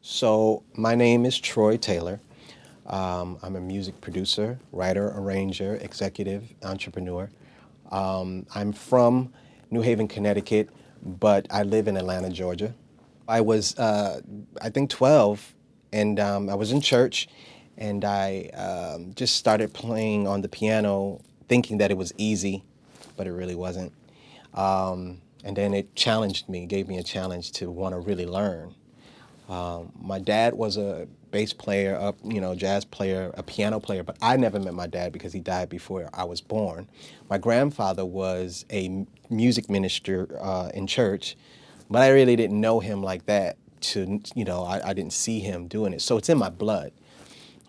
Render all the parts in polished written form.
So my name is Troy Taylor. I'm a music producer, writer, arranger, executive, entrepreneur. I'm from New Haven, Connecticut, but I live in Atlanta, Georgia. I was, I think, 12, and I was in church, and I just started playing on the piano, thinking that it was easy, but it really wasn't. And then it challenged me, gave me a challenge to want to really learn. My dad was a bass player, jazz player, a piano player, but I never met my dad because he died before I was born. My grandfather was a music minister in church, but I really didn't know him like that. I didn't see him doing it. So it's in my blood.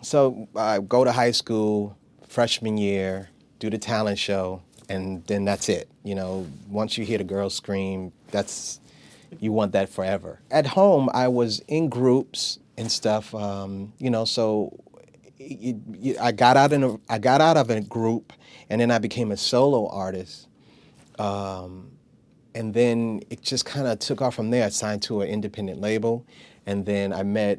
So I go to high school, freshman year, do the talent show, and then that's it. Once you hear the girls scream, you want that forever. At home, I was in groups and stuff, so I got out of a group, and then I became a solo artist. And then it just kind of took off from there. I signed to an independent label, and then I met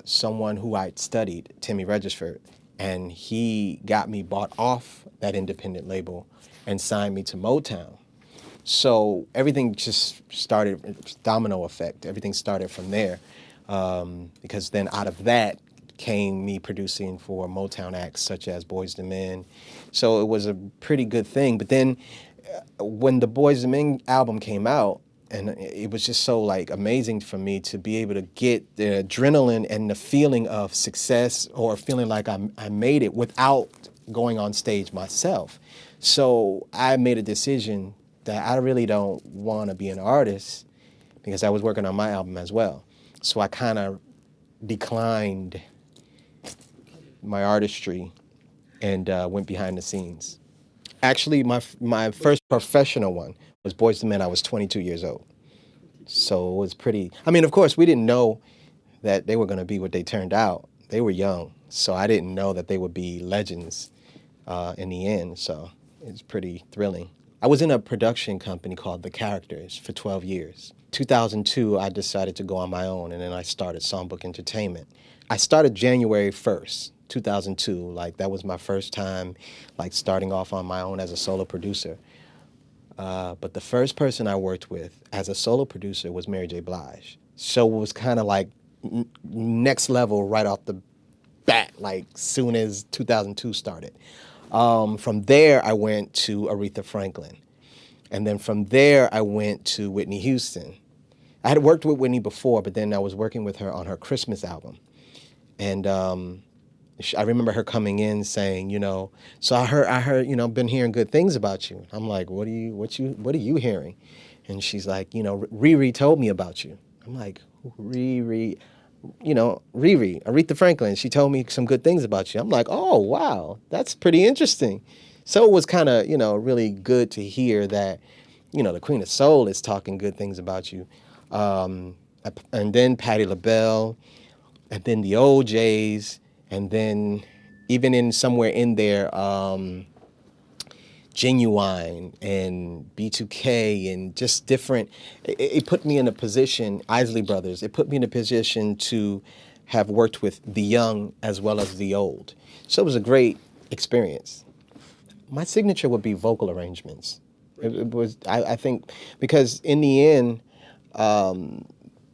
someone who I'd studied, Timmy Regisford, and he got me bought off that independent label and signed me to Motown. So everything just started, domino effect. Everything started from there, because then out of that came me producing for Motown acts such as Boyz II Men. So it was a pretty good thing. But then when the Boyz II Men album came out, and it was just so amazing for me to be able to get the adrenaline and the feeling of success, or feeling like I made it without going on stage myself. So I made a decision that I really don't want to be an artist, because I was working on my album as well. So I kind of declined my artistry and went behind the scenes. Actually, my first professional one was Boyz II Men. I was 22 years old. So it was pretty, of course, we didn't know that they were going to be what they turned out. They were young, so I didn't know that they would be legends in the end. So it's pretty thrilling. I was in a production company called The Characters for 12 years. 2002, I decided to go on my own, and then I started Songbook Entertainment. I started January 1st, 2002. That was my first time, starting off on my own as a solo producer. But the first person I worked with as a solo producer was Mary J. Blige. So it was kind of next level right off the bat, soon as 2002 started. From there, I went to Aretha Franklin. And then from there, I went to Whitney Houston. I had worked with Whitney before, but then I was working with her on her Christmas album. And I remember her coming in saying, so I heard, been hearing good things about you. I'm like, what are you hearing? And she's like, Riri told me about you. I'm like, Riri, Aretha Franklin. She told me some good things about you. I'm like, oh, wow, that's pretty interesting. So it was kind of, really good to hear that, the Queen of Soul is talking good things about you. And then Patti LaBelle, and then the OJs, and then even in somewhere in there, Genuine and B2K and just different. It put me in a position, Isley Brothers, it put me in a position to have worked with the young as well as the old. So it was a great experience. My signature would be vocal arrangements. It was, I think, because in the end,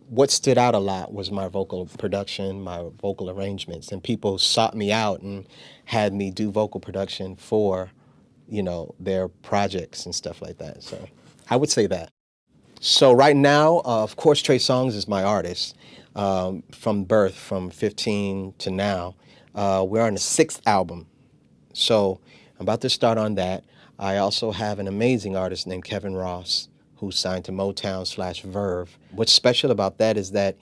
what stood out a lot was my vocal production, my vocal arrangements, and people sought me out and had me do vocal production for, their projects and stuff like that. So I would say that. So right now, of course, Trey Songz is my artist from birth, from 15 to now. We're on the 6th album. So I'm about to start on that. I also have an amazing artist named Kevin Ross, who's signed to Motown/Verve. What's special about that is that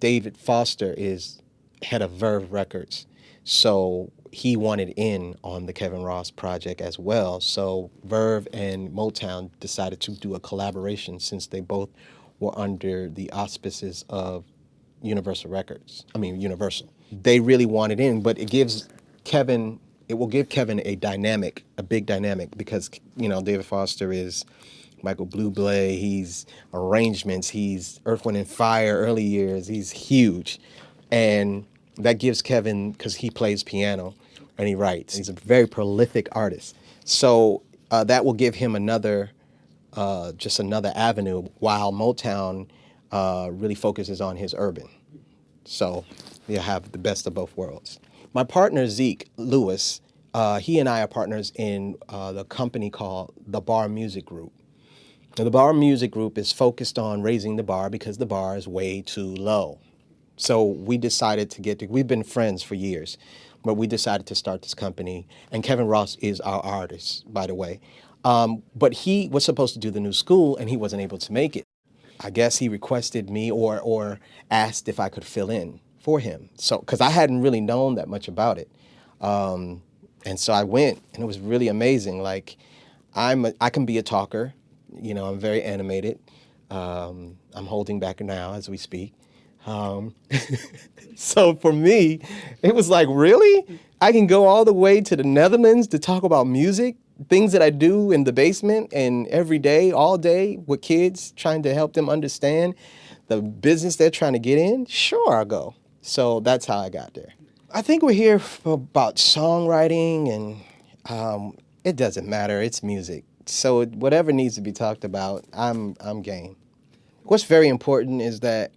David Foster is head of Verve Records. So he wanted in on the Kevin Ross project as well. So Verve and Motown decided to do a collaboration, since they both were under the auspices of Universal. They really wanted in, but it will give Kevin a big dynamic, because, David Foster is Michael Bublé, he's arrangements, he's Earth, Wind and Fire early years, he's huge. And that gives Kevin, because he plays piano and he writes, he's a very prolific artist. So that will give him just another avenue, while Motown really focuses on his urban. So you have the best of both worlds. My partner, Zeke Lewis, he and I are partners in the company called the Bar Music Group. Now, the Bar Music Group is focused on raising the bar because the bar is way too low. So we decided we've been friends for years, but we decided to start this company. And Kevin Ross is our artist, by the way. But he was supposed to do the new school and he wasn't able to make it. I guess he requested me or asked if I could fill in for him. So, because I hadn't really known that much about it. And so I went, and it was really amazing. Like, I can be a talker. You know, I'm very animated. I'm holding back now as we speak. So for me, it was like, really? I can go all the way to the Netherlands to talk about music, things that I do in the basement and every day, all day with kids, trying to help them understand the business they're trying to get in? Sure, I'll go. So that's how I got there. I think we're here about songwriting, and it doesn't matter. It's music. So whatever needs to be talked about, I'm game. What's very important is that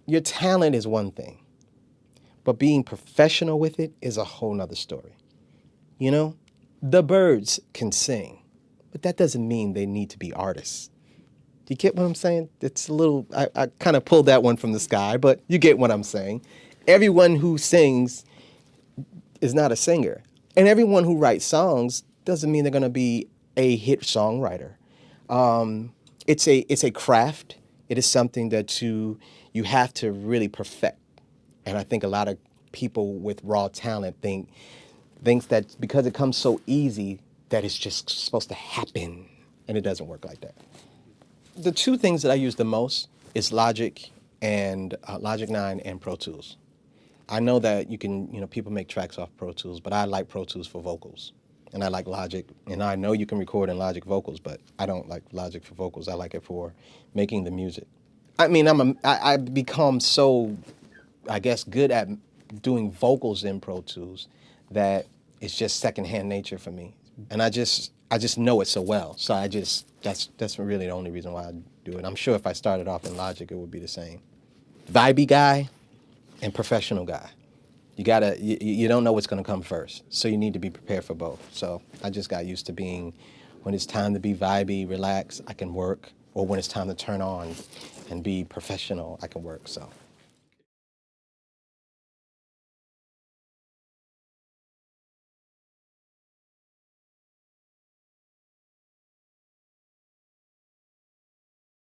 your talent is one thing, but being professional with it is a whole nother story. You know, the birds can sing, but that doesn't mean they need to be artists. Do you get what I'm saying? It's a little, I kind of pulled that one from the sky, but you get what I'm saying. Everyone who sings is not a singer. And everyone who writes songs doesn't mean they're going to be a hit songwriter. It's a craft. It is something that you have to really perfect. And I think a lot of people with raw talent thinks that because it comes so easy that it's just supposed to happen, and it doesn't work like that. The two things that I use the most is Logic and Logic 9 and Pro Tools. I know that people make tracks off Pro Tools, but I like Pro Tools for vocals. And I like Logic, and I know you can record in Logic vocals, but I don't like Logic for vocals. I like it for making the music. I mean, I've become so, I guess, good at doing vocals in Pro Tools that it's just secondhand nature for me. And I just know it so well. So that's really the only reason why I do it. I'm sure if I started off in Logic, it would be the same. Vibey guy and professional guy. You don't know what's going to come first, so you need to be prepared for both. So I just got used to being, when it's time to be vibey, relax, I can work, or when it's time to turn on and be professional, I can work, so.